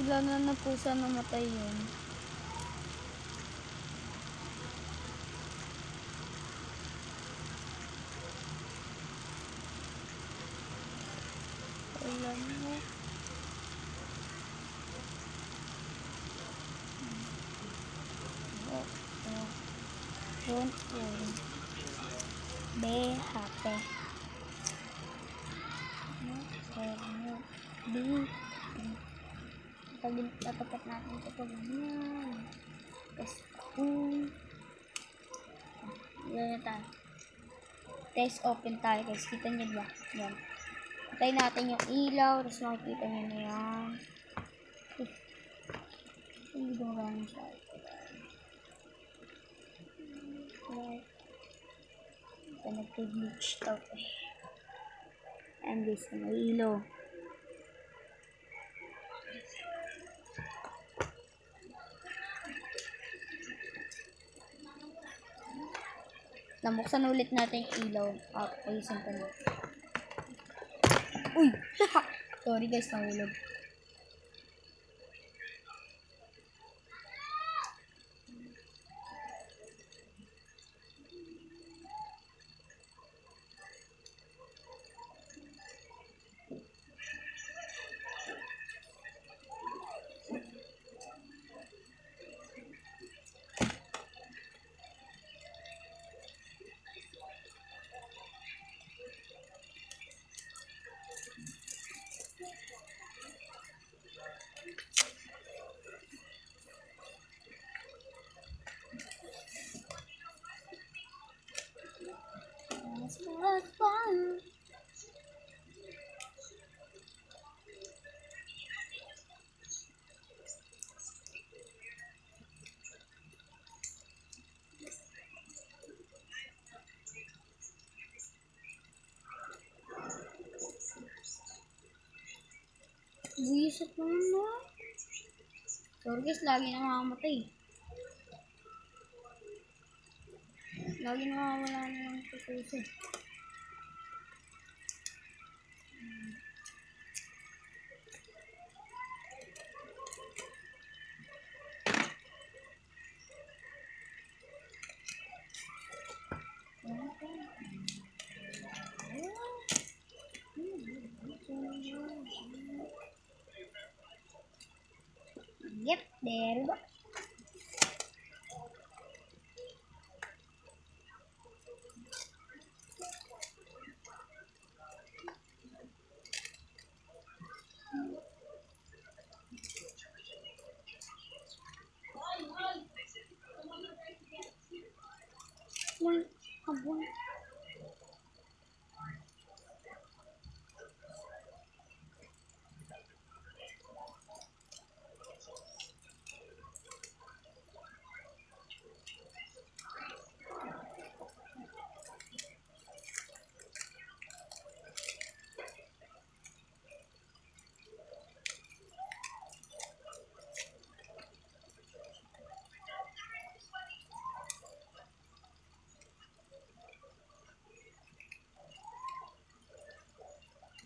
Wala na po sa namatay yun. Wala na. Don't worry. Be happy. Tapatat natin ito pag yan. Test yan tayo. Test open tayo guys. Kita nyo ba? Yan. Patay natin yung ilaw. Tapos makikita nyo na yan. Hindi gumagana siya. Ito nag-glitch daw eh. And this na ilaw. Nabuksan ulit natin yung ilaw. Ayusin pa na. Uy! Sorry guys, nahulog. What fun! Buisit naman na. Sorry guys, lagi na makamatay. Lagi na mawala na yung tutusin. Yep, there we go. Abon.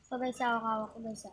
So guys, hawak ko guys.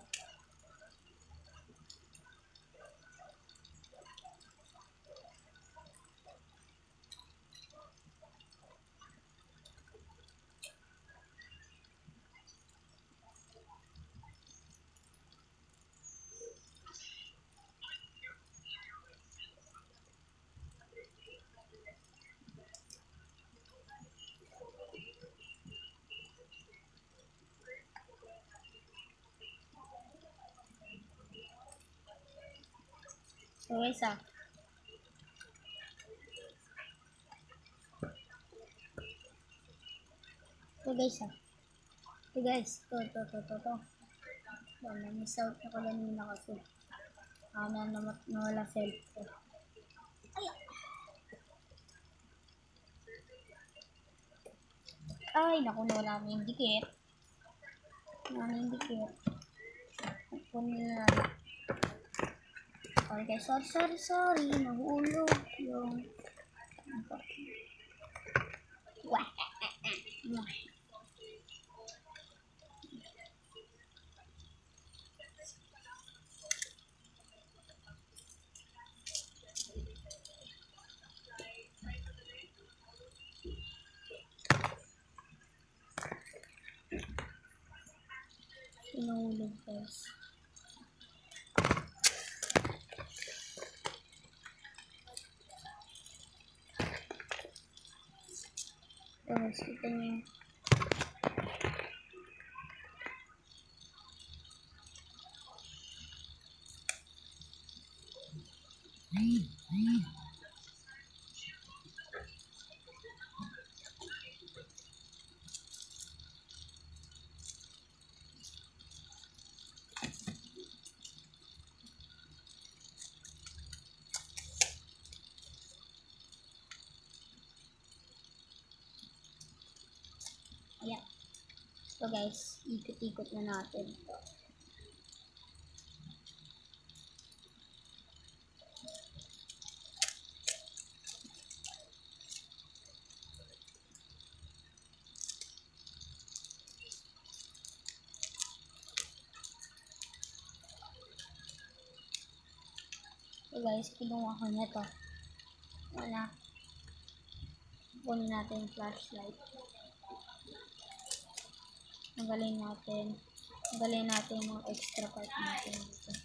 So guys, So guys, to. Miss out ako kanina kasi. Nawala self ko. Ay, naku, nawala na yung dikit. Kunin na lang. Okay, sorry. Nahulog yung... Wah! guys. Ito guys, kita niyo. Ayan. So guys, ikot-ikot na natin. So guys, kinuha ko na to. Wala. Kunin natin yung flashlight. Tanggalin natin yung extra part natin dito.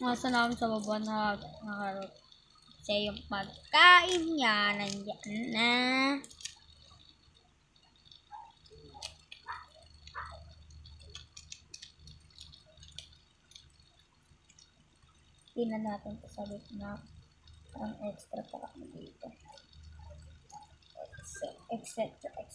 Nasa namin sa baba na nakarot. Kasi yung pagkain niya nandiyan na. Tingnan natin ito sa gitna. Ang extra pa kami dito. Exit. Hala.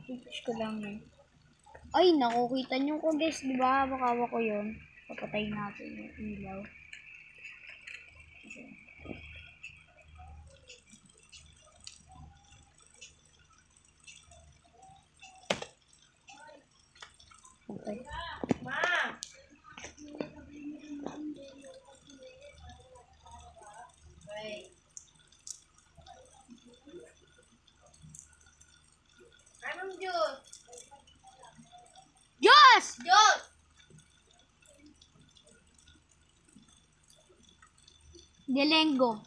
Pipis ko lang yun. Ay, nakukita nyo ko guys, di ba? Hawak ko yun. Papatayin natin yung ilaw. Okay. Ma! Wait. Anong juice? Diyos! Juice! Delenggo.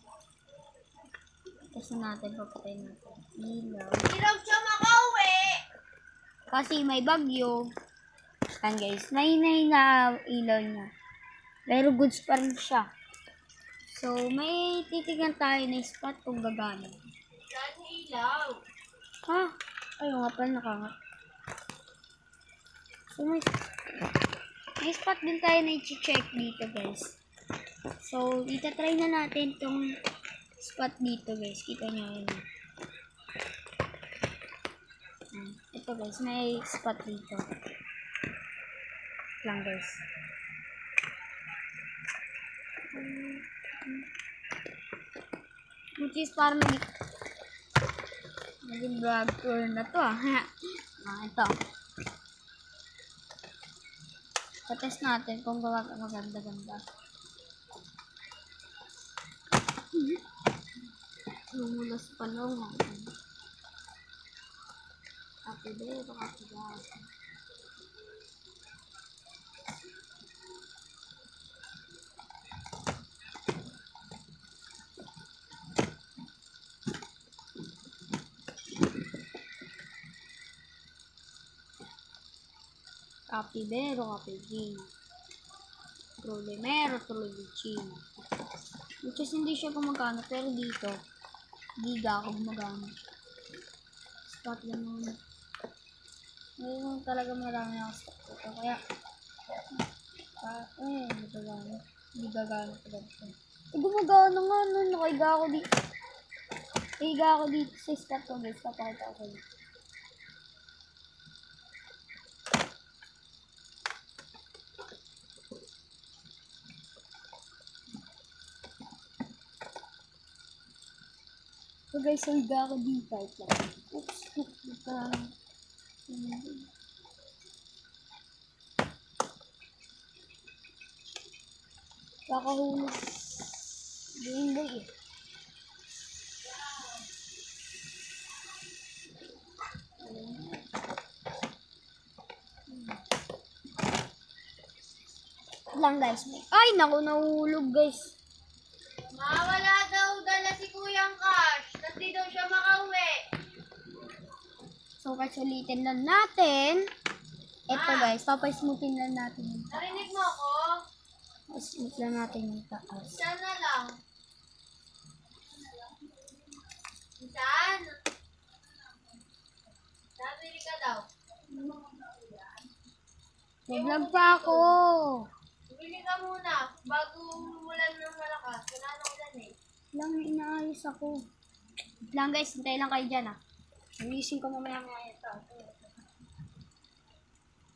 Kasi natin, papatayin natin. Ilaw. Hirap siya makauwi! Kasi may bagyo. Yan guys, may na ilaw niya. Pero goods pa rin siya. So, may titignan tayo na spot kung gagana. Saan ilaw? Ha? Ayun nga pala, nakangat. So, may spot din tayo na i-check dito guys. So, itatry na natin tong spot dito guys. Kita nyo yun. Ito guys, may spot dito. Lang guys. Which is parang naging vlog tour na to ito. Patest natin kung maganda-ganda. Lumulas pa lang. Kapidero. Capibero, capigino. Trolemero, trolicino. Which is hindi siya gumagana, pero dito, giga ako gumagana. Stop lang muna. Ngayon talaga marami ako stop dito. Kaya, hindi gagana talaga. Gumagana nga nun, nakaiga ako dito. Nakaiga ako dito sa stop ko guys, papakita ko sa'yo. So guys, higa ako dito. Oops, kakahulog. Game Boy eh. Lang guys. Ay, naku, nahulog guys. Mawala daw dala si Kuyang Cash. Tapos di daw siya makauwi. So, guys, ulitin lang natin. Ito guys, papasmootin lang natin yung taas. Narinig mo ako? Smooth lang natin yung taas. Saan na lang? Saan? Nabili ka daw. Nag-vlog pa ako. Bili ka muna bago umulan ng malakas. Wala na ulan eh. Lang, inaayos ako. Lang guys, hintay lang kayo dyan ah. Ayusin ko mamaya ito.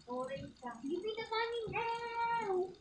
Orange lang. Give me the money now!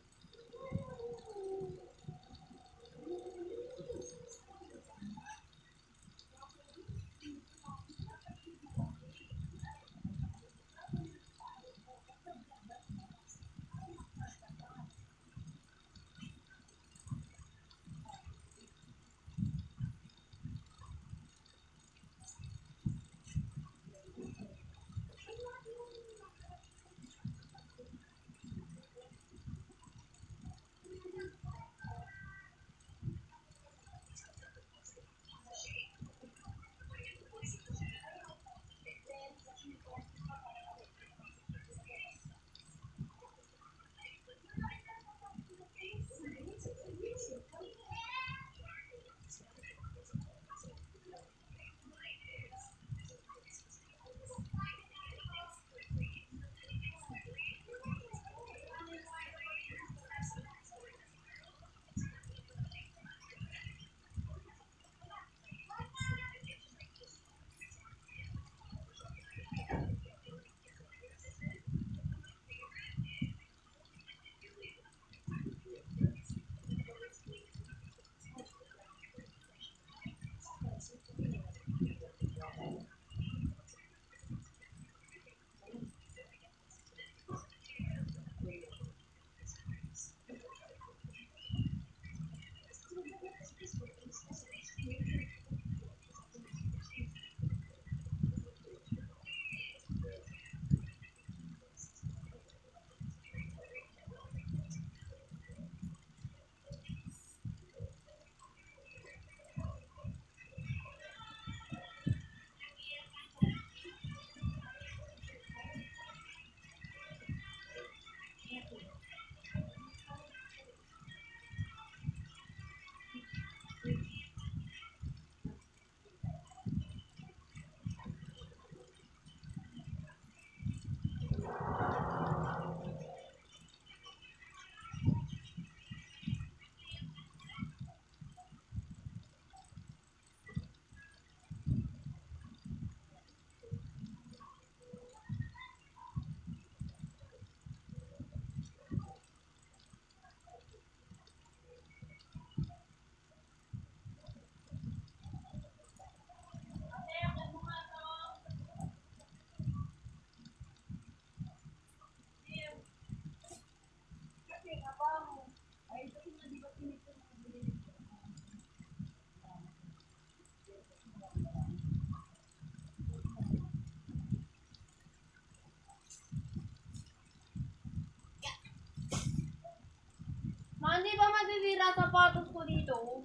Ma, hindi ba masisira sapatos ko dito?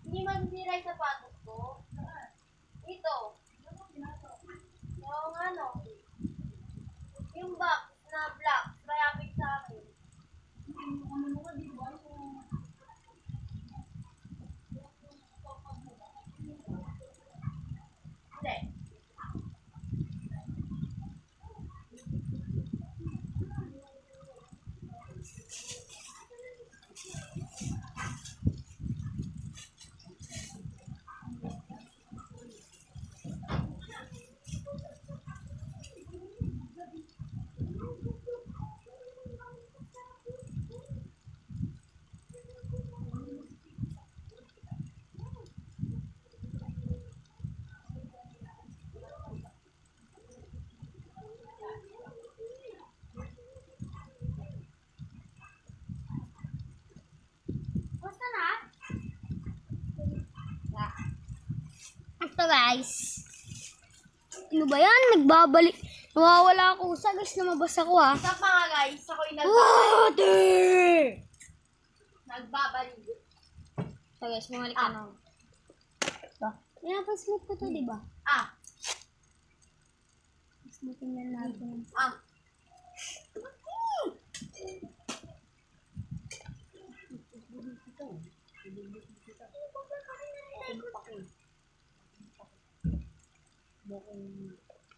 Hindi masisira yung sapatos ko? Dito. Yung ano? Yung box na black. Mayapit sa akin. Hindi. to guys. Ano ba yan? Nagbabalik. Nawawala ako sa guys, lumabas ako ah. Sa mga guys, ako'y Water! nagbabalik. So guys, bumalik ka na. Ito. Pinapasmooth ko to, di ba? Ah, Smoothin na natin. ah.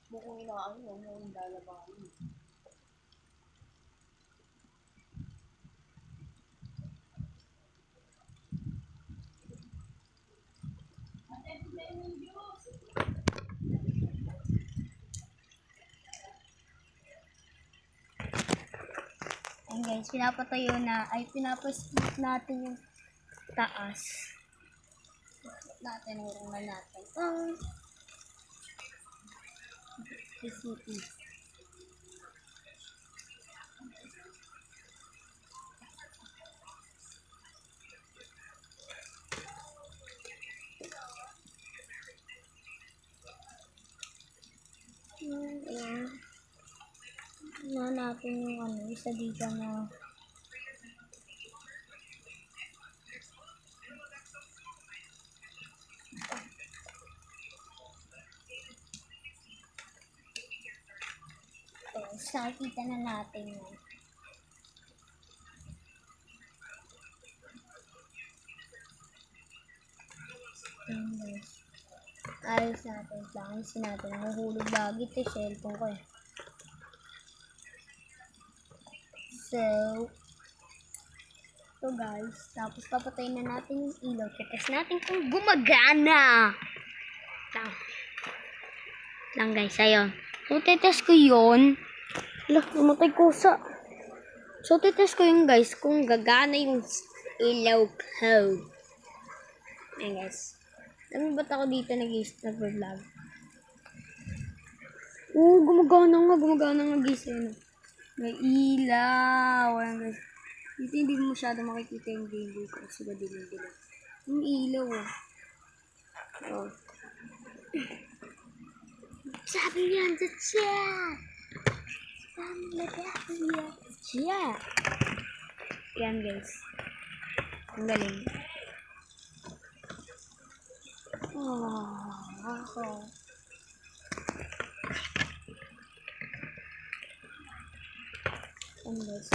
Mukhang inaano, mukhang lalabahan. Ayan guys, pinapatayo na, ay pinapasmooth natin yung taas. Natin, urungan natin. PCP. Ayan. Ayan natin yung ano, isa dito na nakikita na natin yun. Ayan guys. Ayos natin. Ayusin natin. Nahuhulog lagi ito yung cellphone ko eh. So, ito guys. Tapos papatayin na natin yung ilaw. Test natin kung gumagana. Lang guys. Ayun. So, test ko yun. Ala, namatay ko sa... So, test ko yun guys kung gagana yung ilaw ko. Ayan guys. Alam mo ba't ako dito nag-vlog? Oo, gumagana nga guys. Ayan. May ilaw. Ayan guys. Dito hindi mo masyado makikita yung game ko kasi madilim-dilim. Yung ilaw oh. Sabi niyan sa chat. Yeah. Yan guys. Ang galing. Ako. Ang guys.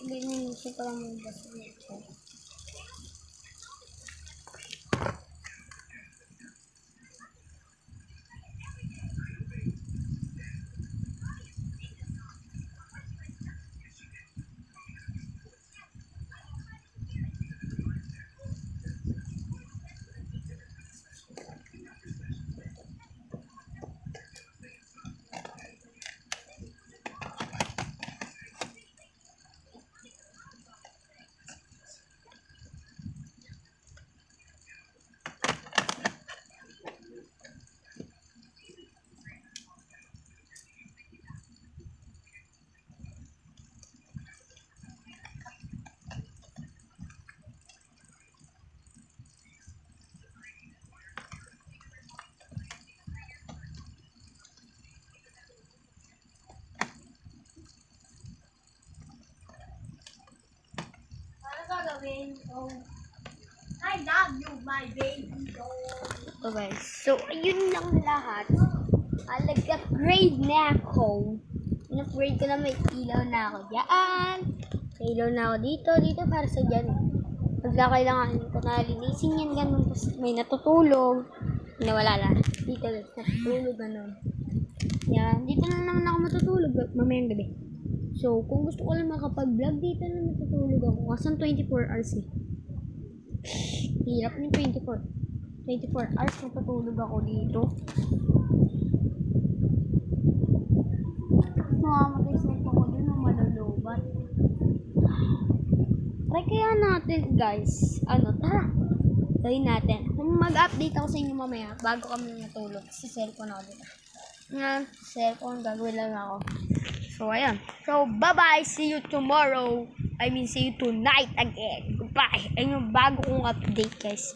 Hindi na yung siya parang may basa nito. Ano gagawin? Oh. I love you, my baby doll. So guys, so ayun lang lahat. Nag-upgrade na ako. In-upgrade ko na, may ilaw na ako dyan. May ilaw na ako dito para sa dyan. Pagla kailangan ko na linisin yan, ganun. Tapos may natutulog. Nawala lang. Dito guys, natutulog, ganun. Yan, dito na naman ako matutulog mamayang gabi. So, kung gusto ko lang makapag-vlog, dito na matutulog ako. Kasan 24 hours eh. Hirap yung 24 hours matutulog ako dito. Mamamatay sa ko din ng malulubat. Try kaya natin guys. Tara. gawin natin. Mag-update ako sa inyo mamaya bago kami matulog. Sa cellphone ako dito. Nga, cellphone, gagawin lang ako. So, ayan. So, bye-bye. See you tomorrow. I mean, see you tonight again. Goodbye. Ayun yung bago kong update, guys.